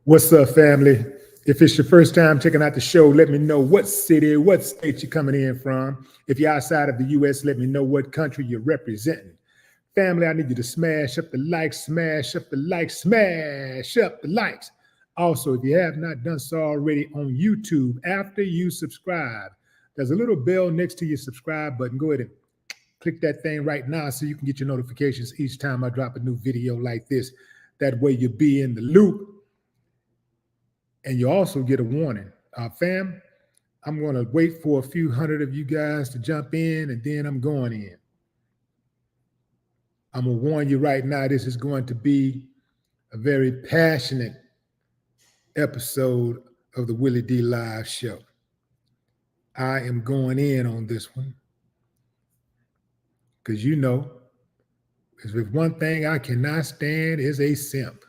What's up, family? If it's your first time checking out the show, let me know what city, what state you're coming in from. If you're outside of the U.S., let me know what country you're representing. Family, I need you to smash up the likes, smash up the likes, smash up the likes. Also, if you have not done so already on YouTube, after you subscribe, there's a little bell next to your subscribe button. Go ahead and click that thing right now so you can get your notifications each time I drop a new video like this. That way you'll be in the loop. And you also get a warning. Fam, I'm going to wait for a few hundred of you guys to jump in, and then I'm going in. I'm going to warn you right now, this is going to be a very passionate episode of the Willie D Live show. I am going in on this one because you know, if one thing I cannot stand is a simp.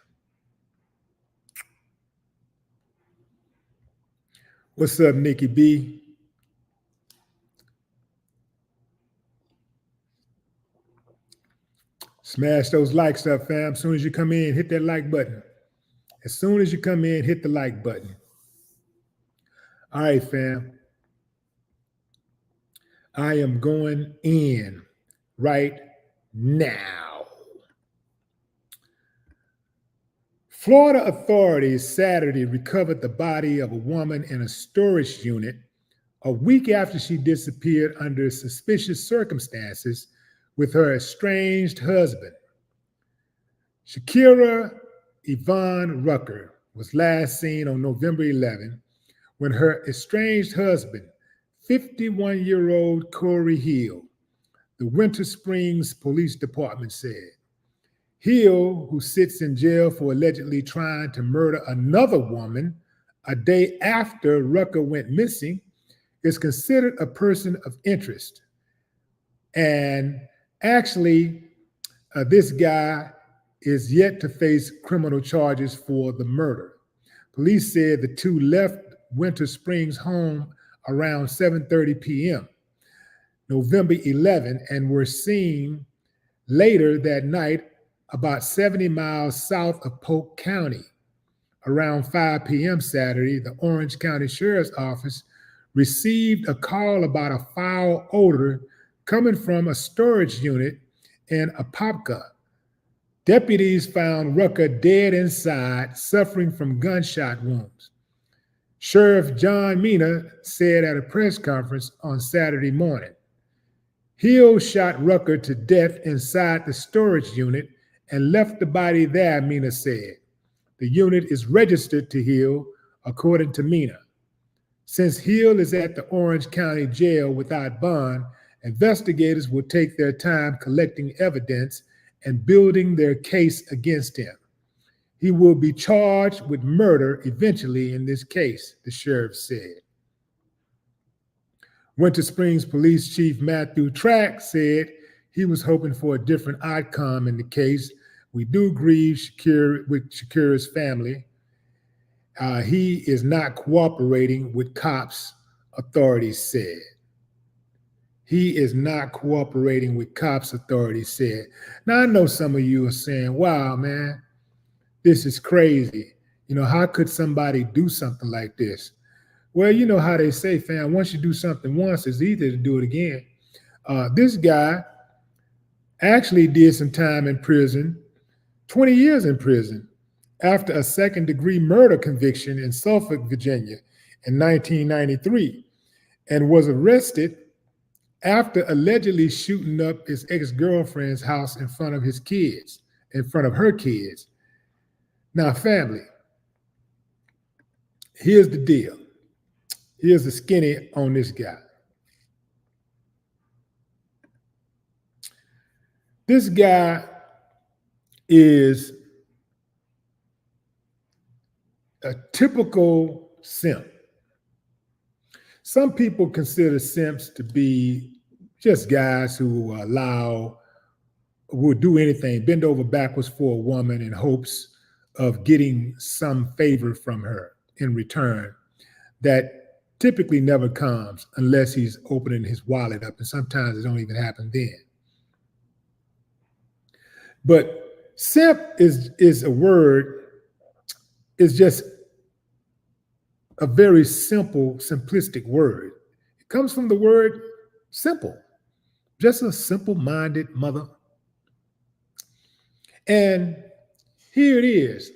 What's up, Nikki B? Smash those likes up, fam. As soon as you come in, hit that like button. As soon as you come in, hit the like button. All right, fam. I am going in right now. Florida authorities Saturday recovered the body of a woman in a storage unit a week after she disappeared under suspicious circumstances with her estranged husband. Shakura Ivon Rucker was last seen on November 11 when her estranged husband, 51-year-old Corey Hill, the Winter Springs Police Department said. Hill, who sits in jail for allegedly trying to murder another woman a day after Rucker went missing, is considered a person of interest. And actually, this guy is yet to face criminal charges for the murder. Police said the two left Winter Springs home around 7:30 p.m. November 11 and were seen later that night about 70 miles south of Polk County. Around 5 p.m. Saturday, the Orange County Sheriff's Office received a call about a foul odor coming from a storage unit in Apopka. Deputies found Rucker dead inside, suffering from gunshot wounds. Sheriff John Mina said at a press conference on Saturday morning. Hill shot Rucker to death inside the storage unit and left the body there, Mina said. The unit is registered to Hill, according to Mina. Since Hill is at the Orange County Jail without bond, investigators will take their time collecting evidence and building their case against him. He will be charged with murder eventually in this case, the sheriff said. Winter Springs Police Chief Matthew Track said he was hoping for a different outcome in the case. We do grieve with Shakura's family. He is not cooperating with cops, authorities said. He is not cooperating with cops, authorities said. Now, I know some of you are saying, wow, man, this is crazy. You know, how could somebody do something like this? Well, you know how they say, fam, once you do something once, it's easy to do it again. This guy actually did some time in prison, 20 years in prison, after a second-degree murder conviction in Suffolk, Virginia in 1993, and was arrested after allegedly shooting up his ex-girlfriend's house in front of his kids, in front of her kids. Now, family, here's the deal. Here's the skinny on this guy. This guy is a typical simp. Some people consider simps to be just guys who will do anything, bend over backwards for a woman in hopes of getting some favor from her in return that typically never comes unless he's opening his wallet up, and sometimes it don't even happen then. But simp is a word is just a very simple, simplistic word. It comes from the word simple, just a simple-minded mother. And here it is.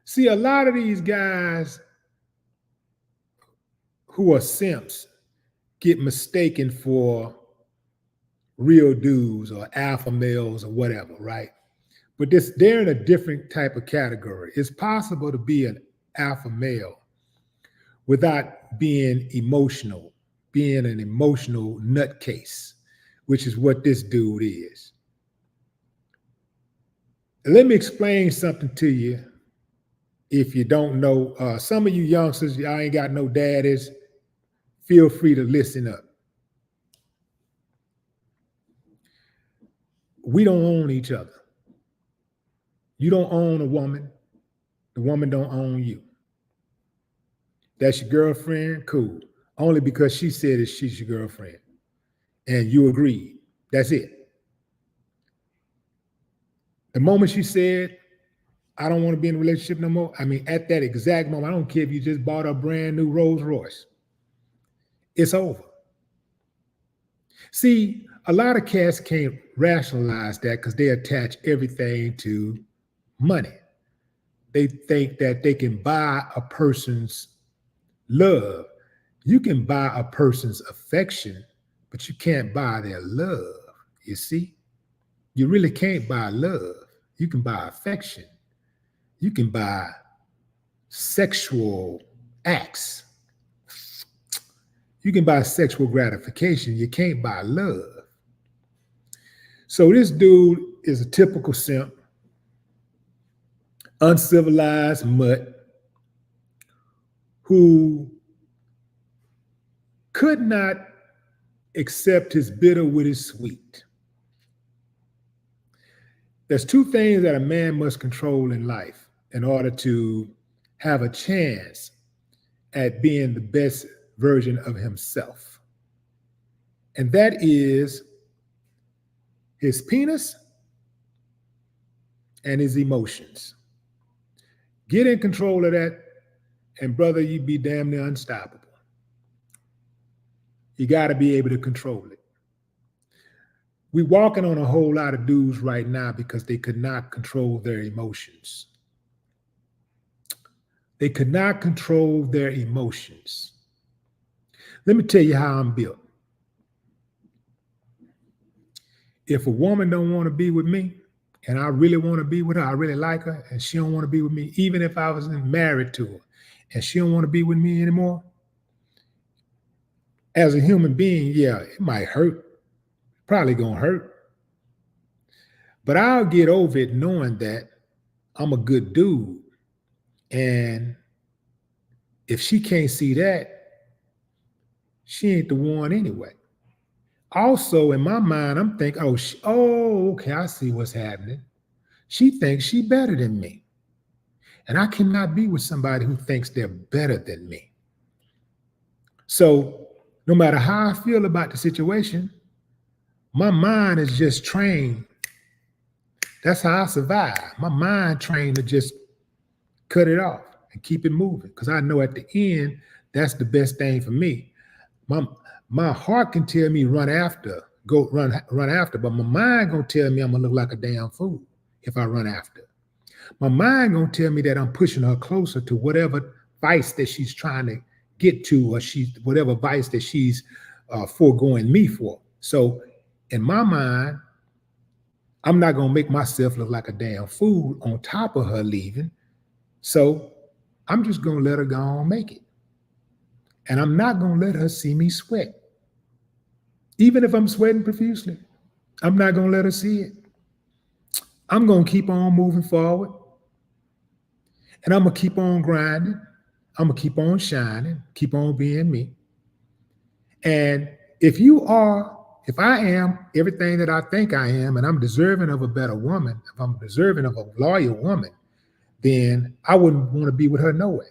See, a lot of these guys who are simps get mistaken for real dudes or alpha males or whatever, right? But they're in a different type of category. It's possible to be an alpha male without being emotional, being an emotional nutcase, which is what this dude is. Let me explain something to you if you don't know. Some of you youngsters, y'all ain't got no daddies, feel free to listen up. We don't own each other. You don't own a woman. The woman don't own you. That's your girlfriend, cool. Only because she said that she's your girlfriend and you agreed. That's it. The moment she said, I don't want to be in a relationship no more, I mean, at that exact moment, I don't care if you just bought a brand new Rolls Royce. It's over. See, a lot of cats can't rationalize that because they attach everything to money. They think that they can buy a person's love. You can buy a person's affection, but you can't buy their love. You see, you really can't buy love. You can buy affection. You can buy sexual acts. You can buy sexual gratification. You can't buy love. So this dude is a typical simp, uncivilized mutt, who could not accept his bitter with his sweet. There's two things that a man must control in life in order to have a chance at being the best version of himself. And that is his penis and his emotions. Get in control of that, and brother, you be damn near unstoppable. You got to be able to control it. We're walking on a whole lot of dudes right now because they could not control their emotions. They could not control their emotions. Let me tell you how I'm built. If a woman don't want to be with me, and I really want to be with her, I really like her, and she don't want to be with me, even if I was married to her, and she don't want to be with me anymore, as a human being, yeah, it might hurt. Probably gonna hurt. But I'll get over it knowing that I'm a good dude. And if she can't see that, she ain't the one anyway. Also, in my mind, I'm thinking, okay, I see what's happening. She thinks she's better than me. And I cannot be with somebody who thinks they're better than me. So no matter how I feel about the situation, my mind is just trained. That's how I survive. My mind trained to just cut it off and keep it moving. Because I know at the end, that's the best thing for me. My heart can tell me run after, but my mind gonna tell me I'm gonna look like a damn fool if I run after. My mind gonna tell me that I'm pushing her closer to whatever vice that she's trying to get to, or whatever vice that she's foregoing me for. So in my mind, I'm not gonna make myself look like a damn fool on top of her leaving. So I'm just gonna let her go on make it. And I'm not gonna let her see me sweat. Even if I'm sweating profusely, I'm not gonna let her see it. I'm gonna keep on moving forward. And I'm gonna keep on grinding. I'm gonna keep on shining, keep on being me. And if I am everything that I think I am, and I'm deserving of a better woman, if I'm deserving of a loyal woman, then I wouldn't want to be with her no way.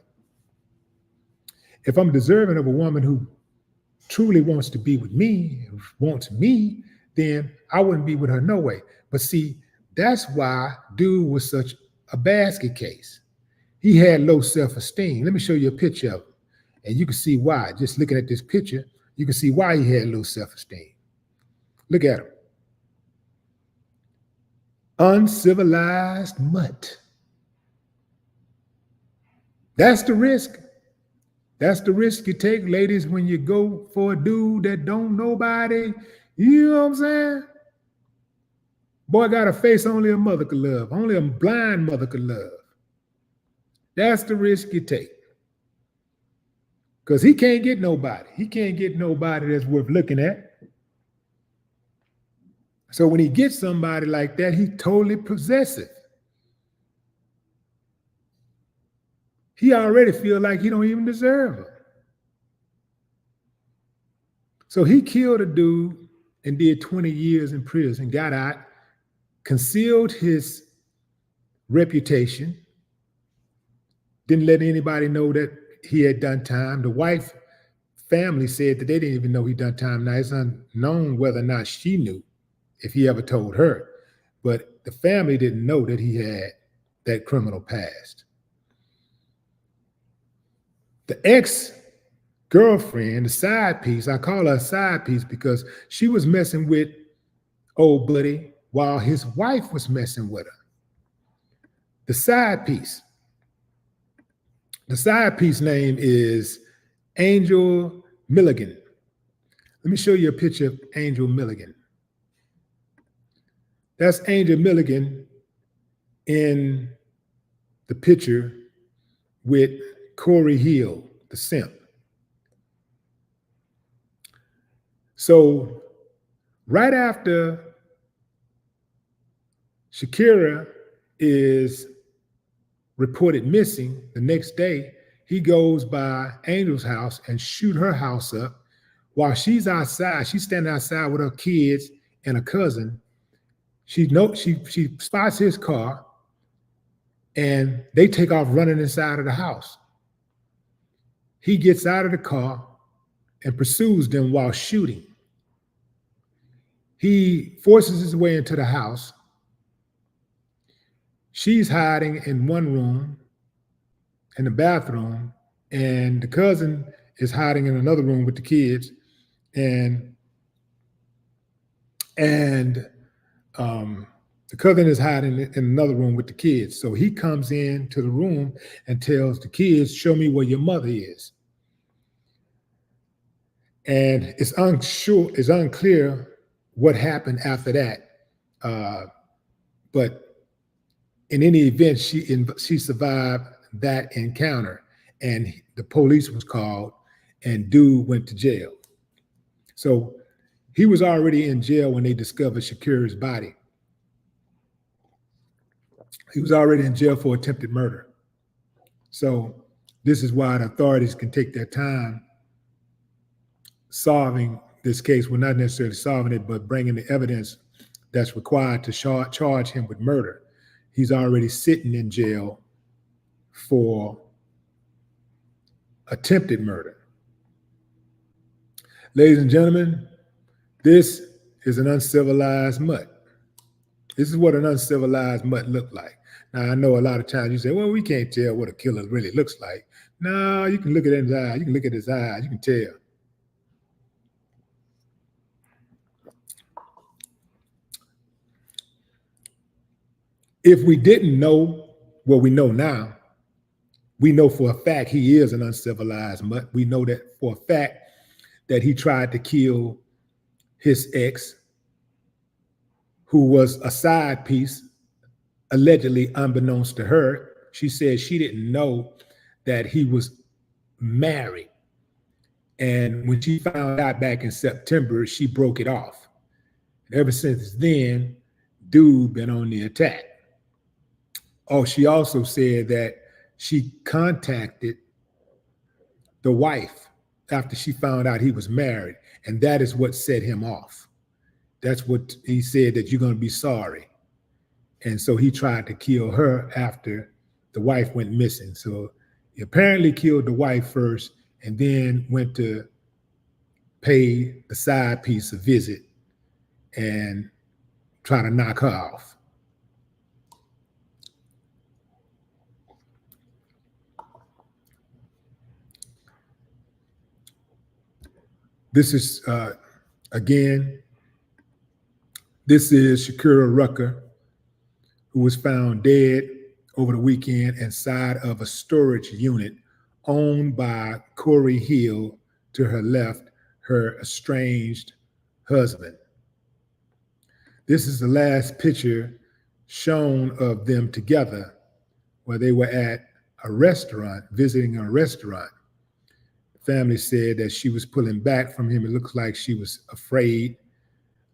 If I'm deserving of a woman who truly wants to be with me, wants me, then I wouldn't be with her no way. But see, that's why dude was such a basket case. He had low self-esteem. Let me show you a picture of him. And you can see why. Just looking at this picture, you can see why he had low self-esteem. Look at him. Uncivilized Mut. That's the risk. That's the risk you take, ladies, when you go for a dude that don't nobody. You know what I'm saying? Boy got a face only a mother could love. Only a blind mother could love. That's the risk you take. Because he can't get nobody. He can't get nobody that's worth looking at. So when he gets somebody like that, he's totally possessive. He already feels like he don't even deserve her. So he killed a dude and did 20 years in prison, got out, concealed his reputation, didn't let anybody know that he had done time. The wife family said that they didn't even know he done time. Now it's unknown whether or not she knew, if he ever told her, but the family didn't know that he had that criminal past. The ex-girlfriend, the side piece, I call her a side piece because she was messing with old buddy while his wife was messing with her. The side piece name is Angel Milligan. Let me show you a picture of Angel Milligan. That's Angel Milligan in the picture with Corey Hill, the Simp. So right after Shakura is reported missing, the next day, he goes by Angel's house and shoot her house up while she's outside. She's standing outside with her kids and a cousin. She spots his car and they take off running inside of the house. He gets out of the car and pursues them while shooting. He forces his way into the house. She's hiding in one room, in the bathroom, and the cousin is hiding in another room with the kids. And the cousin is hiding in another room with the kids. So he comes into the room and tells the kids, "Show me where your mother is." And it's unclear what happened after that. But in any event, she survived that encounter, and the police was called, and dude went to jail. So he was already in jail when they discovered Shakura's body. He was already in jail for attempted murder. So this is why the authorities can take their time solving this case. Well, not necessarily solving it, but bringing the evidence that's required to charge him with murder. He's already sitting in jail for attempted murder. Ladies and gentlemen, this is an uncivilized mutt. This is what an uncivilized mutt looked like. Now, I know a lot of times you say, well, we can't tell what a killer really looks like. No, you can look at his eyes. You can look at his eyes. You can tell. If we didn't know what we know now, we know for a fact he is an uncivilized mutt. We know that for a fact that he tried to kill his ex, who was a side piece, allegedly unbeknownst to her. She said she didn't know that he was married. And when she found out back in September, she broke it off. And ever since then, dude been on the attack. Oh, she also said that she contacted the wife after she found out he was married, and that is what set him off. That's what he said, that you're going to be sorry. And so he tried to kill her after the wife went missing. So he apparently killed the wife first and then went to pay the side piece a visit and try to knock her off. This is, again, this is Shakura Rucker, who was found dead over the weekend inside of a storage unit owned by Corey Hill, to her left, her estranged husband. This is the last picture shown of them together, where they were at a restaurant, visiting a restaurant. The family said that she was pulling back from him. It looks like she was afraid.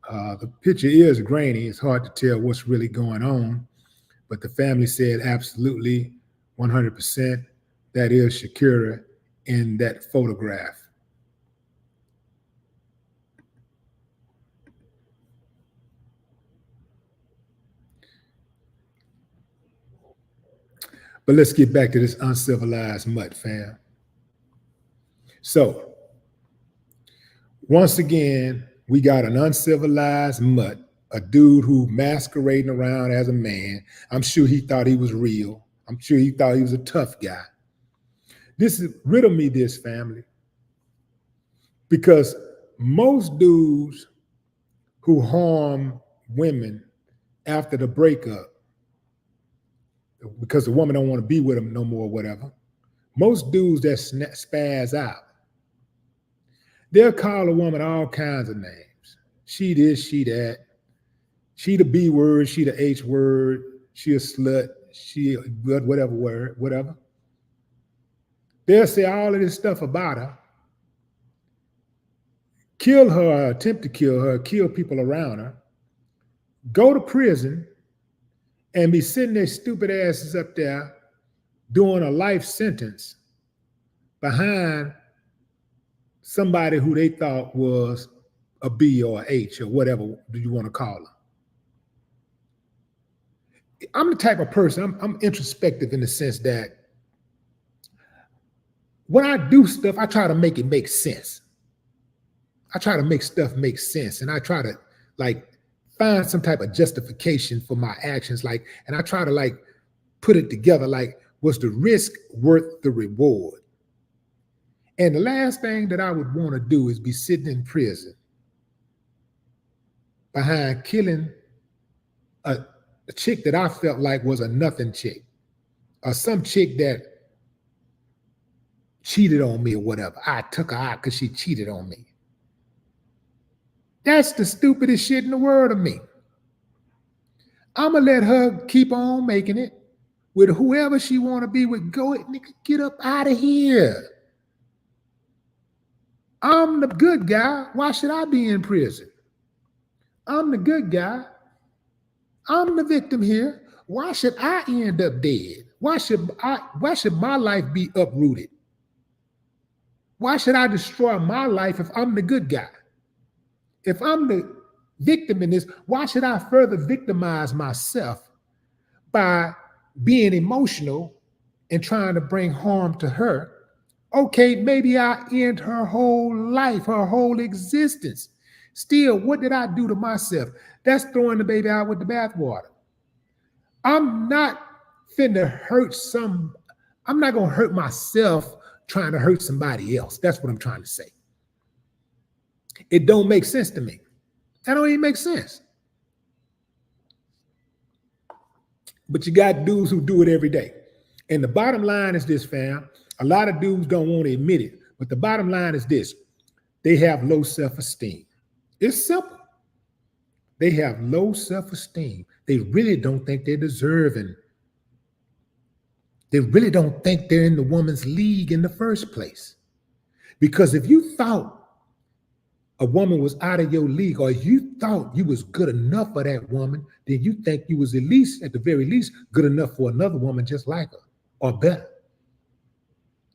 The picture is grainy. It's hard to tell what's really going on, but the family said absolutely 100% that is Shakura in that photograph. But let's get back to this uncivilized mutt, fam. So, once again, we got an uncivilized mutt, a dude who masquerading around as a man. I'm sure he thought he was real. I'm sure he thought he was a tough guy. This is, riddle me this, family. Because most dudes who harm women after the breakup, because the woman don't want to be with them no more, whatever, most dudes that spaz out, they'll call a woman all kinds of names. She this, she that. She the B word, she the H word, she a slut, she whatever word, whatever. They'll say all of this stuff about her, kill her, attempt to kill her, kill people around her, go to prison, and be sitting their stupid asses up there doing a life sentence behind somebody who they thought was a B or a H or whatever you want to call her. I'm the type of person, I'm introspective in the sense that when I do stuff, I try to make it make sense. I try to make stuff make sense, and I try to like find some type of justification for my actions, like, and I try to like put it together, like, was the risk worth the reward? And the last thing that I would want to do is be sitting in prison behind killing a chick that I felt like was a nothing chick, or some chick that cheated on me or whatever. I took her out because she cheated on me. That's the stupidest shit in the world to me. I'm going to let her keep on making it with whoever she want to be with. Go ahead, nigga, get up out of here. I'm the good guy. Why should I be in prison? I'm the good guy. I'm the victim here. Why should I end up dead? Why should my life be uprooted? Why should I destroy my life if I'm the good guy? If I'm the victim in this, why should I further victimize myself by being emotional and trying to bring harm to her? Okay, maybe I end her whole life, her whole existence. Still, what did I do to myself? That's throwing the baby out with the bathwater. I'm not finna hurt I'm not gonna hurt myself trying to hurt somebody else. That's what I'm trying to say. It don't make sense to me. That don't even make sense. But you got dudes who do it every day. And the bottom line is this, fam. A lot of dudes don't want to admit it, but the bottom line is this. They have low self-esteem. It's simple. They have low self-esteem. They really don't think they're deserving. They really don't think they're in the woman's league in the first place. Because if you thought a woman was out of your league, or you thought you was good enough for that woman, then you think you was at the very least, good enough for another woman just like her, or better.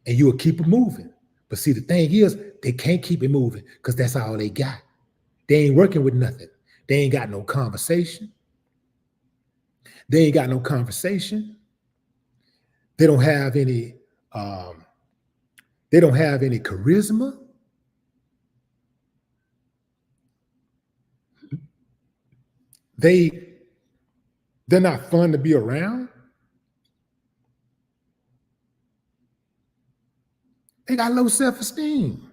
And you will keep it moving. But see, the thing is, they can't keep it moving because that's all they got. They ain't working with nothing. They ain't got no conversation. They ain't got no conversation. They don't have any charisma. They're not fun to be around. They got low self-esteem.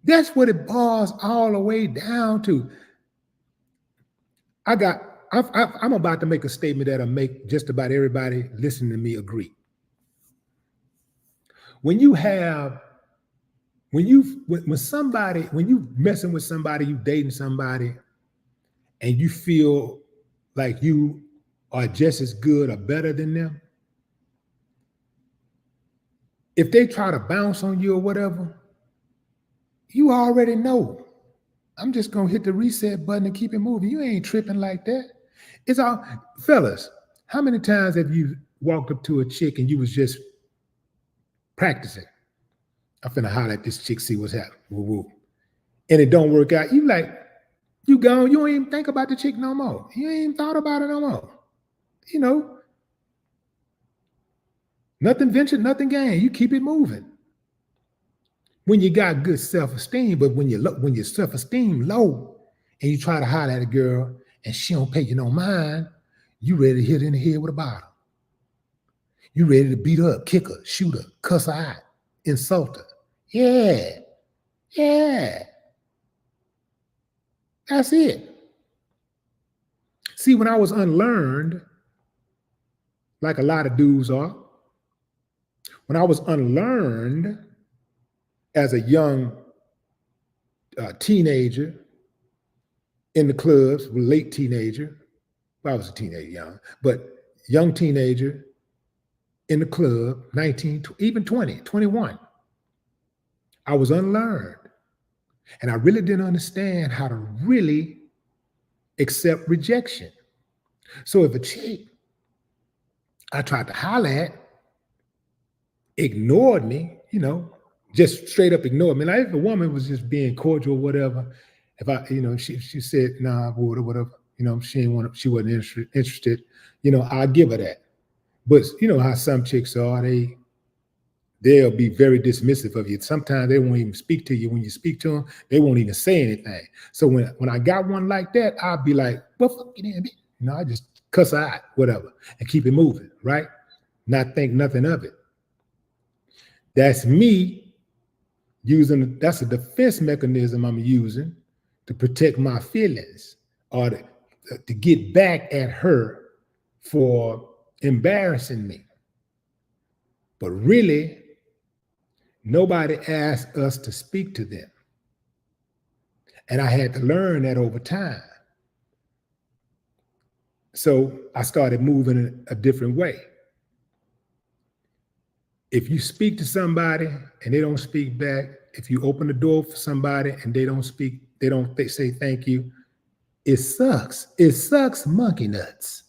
That's what it boils all the way down to. I'm about to make a statement that'll make just about everybody listening to me agree. When you messing with somebody, you dating somebody, and you feel like you are just as good or better than them, if they try to bounce on you or whatever, you already know. I'm just gonna hit the reset button and keep it moving. You ain't tripping like that. It's all, fellas, how many times have you walked up to a chick and you was just practicing? I'm finna holler at this chick, see what's happening. Woo woo. And it don't work out. You like, you gone, you don't even think about the chick no more. You ain't even thought about it no more. You know, nothing ventured, nothing gained. You keep it moving. When you got good self-esteem, but when your self-esteem low and you try to holler at a girl and she don't pay you no mind, you ready to hit her in the head with a bottle. You ready to beat her up, kick her, shoot her, cuss her out, insult her. Yeah. That's it. See, when I was unlearned, like a lot of dudes are, when I was unlearned as a young teenager in the clubs, late teenager, well, I was a teenager, young, but young teenager in the club, 19, even 20, 21, I was unlearned. And I really didn't understand how to really accept rejection. So if a chick I tried to holler at ignored me, just straight up ignored me. Like if a woman was just being cordial or whatever, if I, she said, nah, whatever, she wasn't interested, I'll give her that. But you know how some chicks are, they'll be very dismissive of you. Sometimes they won't even speak to you. When you speak to them, they won't even say anything. So when I got one like that, I'll be like, well, fuck it in. I just cuss her out, whatever, and keep it moving, right? Not think nothing of it. That's me that's a defense mechanism I'm using to protect my feelings or to get back at her for embarrassing me. But really, nobody asked us to speak to them. And I had to learn that over time. So I started moving in a different way. If you speak to somebody and they don't speak back, if you open the door for somebody and they don't speak, they say thank you, it sucks. It sucks monkey nuts.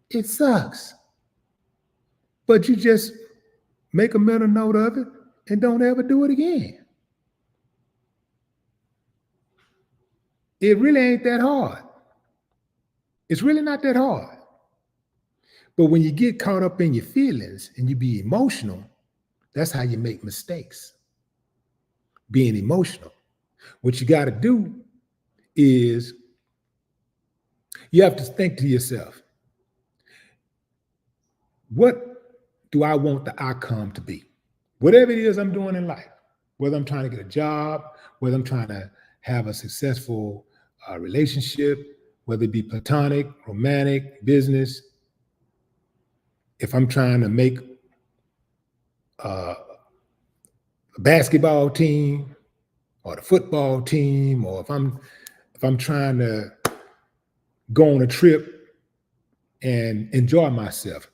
It sucks. But you just make a mental note of it and don't ever do it again. It really ain't that hard. It's really not that hard. But when you get caught up in your feelings and you be emotional, that's how you make mistakes. Being emotional. What you got to do is you have to think to yourself, what do I want the outcome to be? Whatever it is I'm doing in life, whether I'm trying to get a job, whether I'm trying to have a successful relationship, whether it be platonic, romantic, business, if I'm trying to make a basketball team or the football team, or if I'm trying to go on a trip and enjoy myself,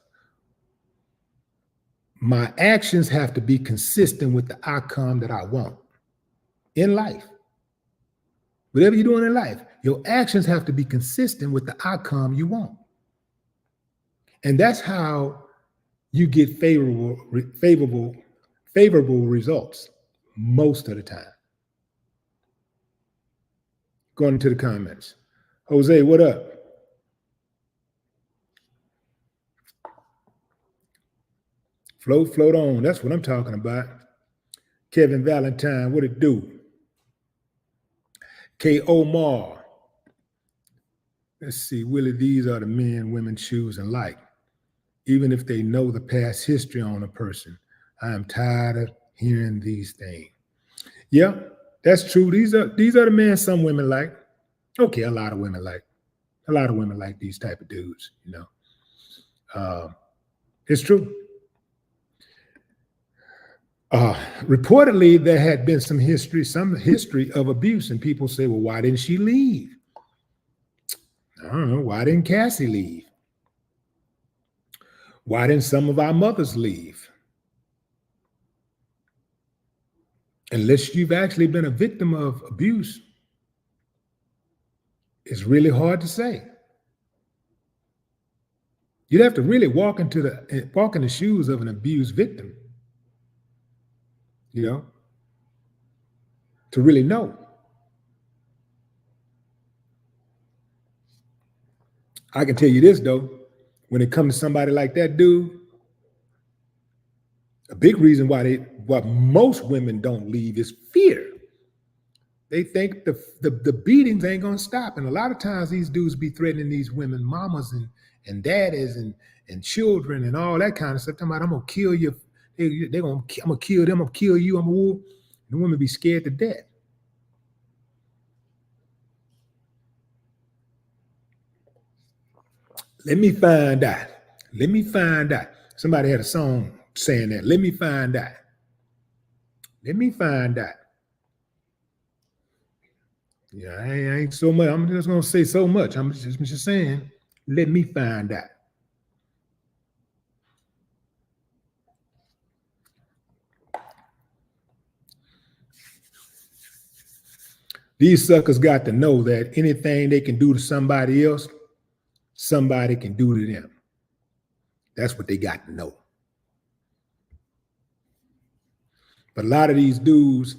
my actions have to be consistent with the outcome that I want in life. Whatever you're doing in life, your actions have to be consistent with the outcome you want. And that's how you get favorable results most of the time. Going into the comments. Jose, what up? Float on. That's what I'm talking about. Kevin Valentine, what it do? K. Omar. Let's see, Willie, these are the men women choose and like. Even if they know the past history on a person, I am tired of hearing these things. Yeah, That's true. These are the men some women like. Okay, a lot of women like these type of dudes. It's true. Reportedly, there had been some history of abuse, and people say, well, why didn't she leave? I don't know. Why didn't Cassie leave? Why didn't some of our mothers leave? Unless you've actually been a victim of abuse, it's really hard to say. You'd have to really walk in the shoes of an abused victim, to really know. I can tell you this though, when it comes to somebody like that dude, a big reason why most women don't leave is fear. They think the beatings ain't gonna stop, and a lot of times these dudes be threatening these women, mamas and daddies and children and all that kind of stuff. Talking about, I'm gonna kill you. I'm gonna kill them. I'm gonna kill you. I'm a wolf. The women be scared to death. Let me find out. Let me find out. Somebody had a song saying that. Let me find out. Let me find out. Yeah, I ain't so much. I'm just gonna say so much. I'm just saying, let me find out. These suckers got to know that anything they can do to somebody else, somebody can do to them. That's what they got to know. But a lot of these dudes,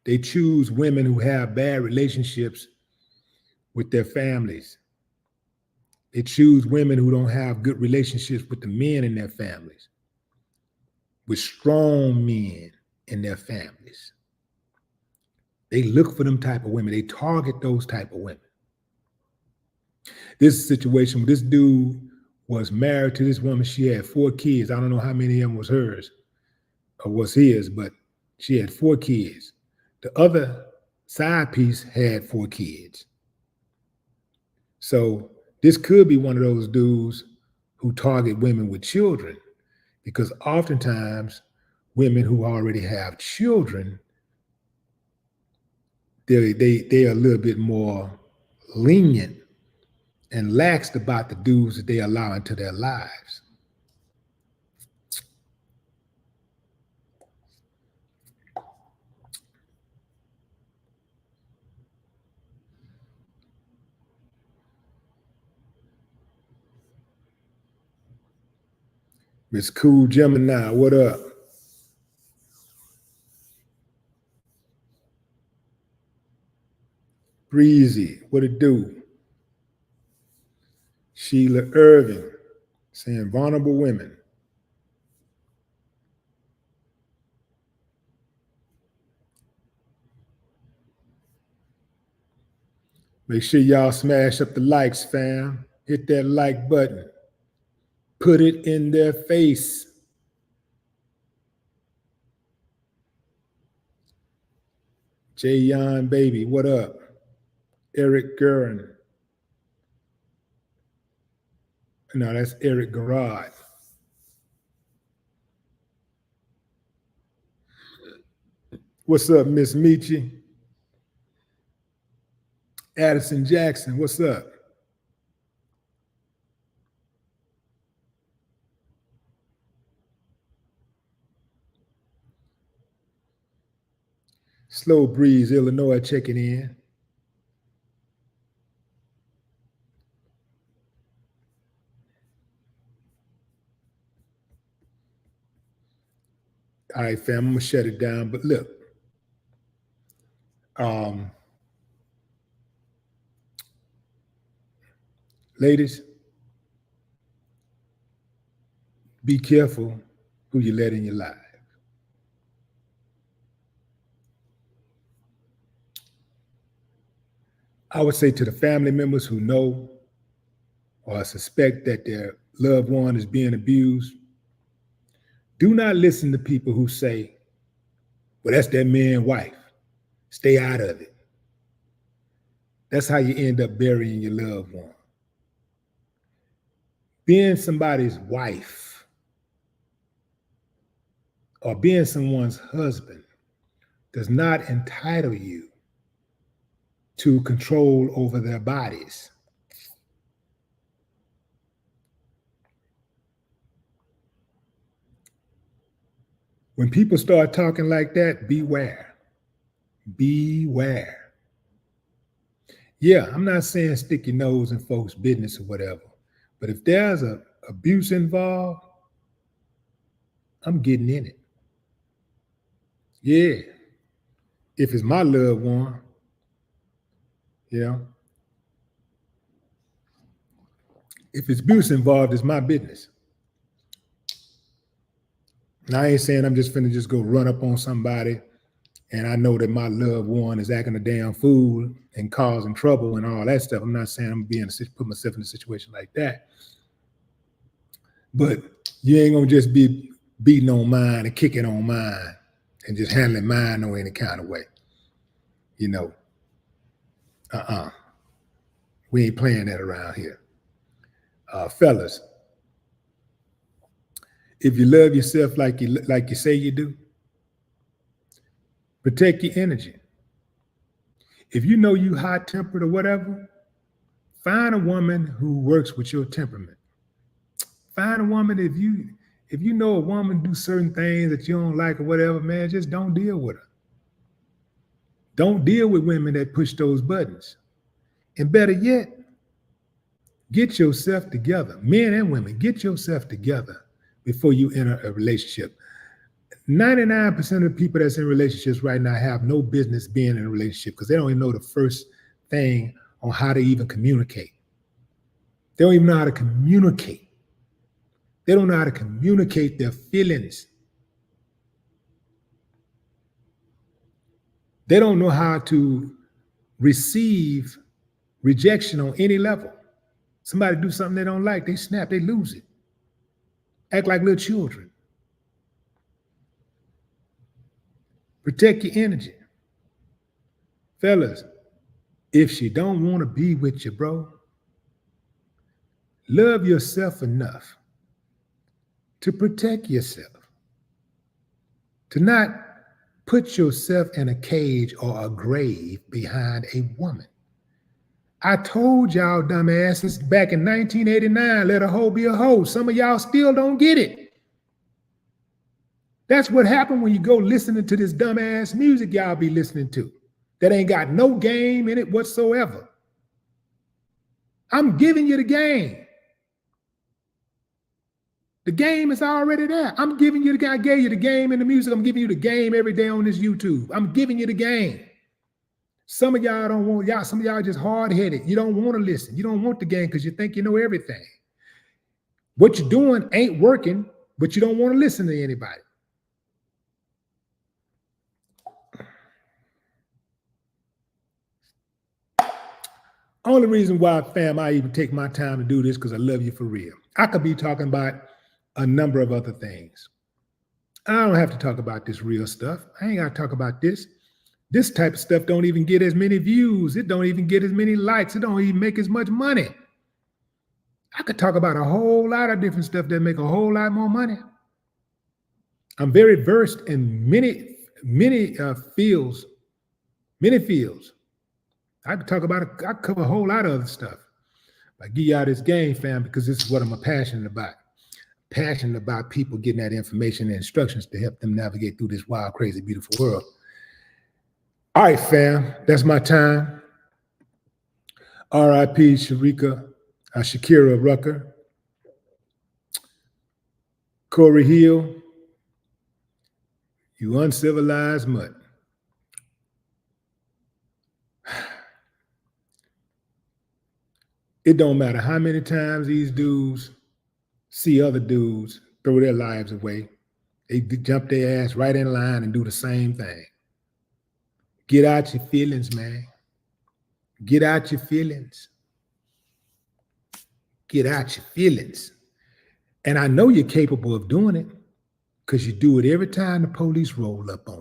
they choose women who have bad relationships with their families. They choose women who don't have good relationships with the men in their families, with strong men in their families. They look for them type of women. They target those type of women. This situation, this dude was married to this woman. She had 4 kids. I don't know how many of them was hers or was his, but she had 4 kids. The other side piece had 4 kids. So this could be one of those dudes who target women with children, because oftentimes women who already have children, they're a little bit more lenient and laxed about the dudes that they allow into their lives. Miss Cool Gemini, what up? Breezy, what it do? Sheila Irving, saying vulnerable women. Make sure y'all smash up the likes, fam. Hit that like button. Put it in their face. Jayon Baby, what up? Eric Guerin. No, that's Eric Garrard. What's up, Miss Michi? Addison Jackson, what's up? Slow Breeze, Illinois, checking in. All right, fam, I'm gonna shut it down. But look, ladies, be careful who you let in your life. I would say to the family members who know or suspect that their loved one is being abused, do not listen to people who say, well, that's that man's wife. Stay out of it. That's how you end up burying your loved one. Being somebody's wife or being someone's husband does not entitle you to control over their bodies. When people start talking like that, beware. Beware. Yeah, I'm not saying stick your nose in folks' business or whatever, but if there's a abuse involved, I'm getting in it. Yeah. If it's my loved one, if it's abuse involved, it's my business. Now, I ain't saying I'm just finna just go run up on somebody and I know that my loved one is acting a damn fool and causing trouble and all that stuff. I'm not saying I'm put myself in a situation like that. But you ain't gonna just be beating on mine and kicking on mine and just handling mine no any kind of way. We ain't playing that around here. Fellas, if you love yourself like you say you do, protect your energy. If you know you hot-tempered or whatever, find a woman who works with your temperament. Find a woman, if you know a woman do certain things that you don't like or whatever, man, just don't deal with her. Don't deal with women that push those buttons. And better yet, get yourself together. Men and women, get yourself together before you enter a relationship. 99% of the people that's in relationships right now have no business being in a relationship because they don't even know the first thing on how to even communicate. They don't even know how to communicate. They don't know how to communicate their feelings. They don't know how to receive rejection on any level. Somebody do something they don't like, they snap, they lose it. Act like little children. Protect your energy. Fellas, if she don't want to be with you, bro, love yourself enough to protect yourself. To not put yourself in a cage or a grave behind a woman. I told y'all dumbasses back in 1989, let a hoe be a hoe. Some of y'all still don't get it. That's what happened when you go listening to this dumbass music y'all be listening to that ain't got no game in it whatsoever. I'm giving you the game. The game is already there. I'm giving you the game. I gave you the game in the music. I'm giving you the game every day on this YouTube. I'm giving you the game. Some of y'all don't want, some of y'all just hard-headed. You don't want to listen. You don't want the game because you think you know everything. What you're doing ain't working, but you don't want to listen to anybody. Only reason why, fam, I even take my time to do this because I love you for real. I could be talking about a number of other things. I don't have to talk about this real stuff. I ain't got to talk about this. This type of stuff don't even get as many views. It don't even get as many likes. It don't even make as much money. I could talk about a whole lot of different stuff that make a whole lot more money. I'm very versed in many fields. I could talk about it. I cover a whole lot of other stuff. I give y'all this game, fam, because this is what I'm passionate about. Passionate about people getting that information and instructions to help them navigate through this wild, crazy, beautiful world. All right, fam, that's my time. R.I.P. Shakura Rucker, Corey Hill, you uncivilized mutt. It don't matter how many times these dudes see other dudes throw their lives away. They jump their ass right in line and do the same thing. Get out your feelings, man. Get out your feelings. Get out your feelings. And I know you're capable of doing it because you do it every time the police roll up on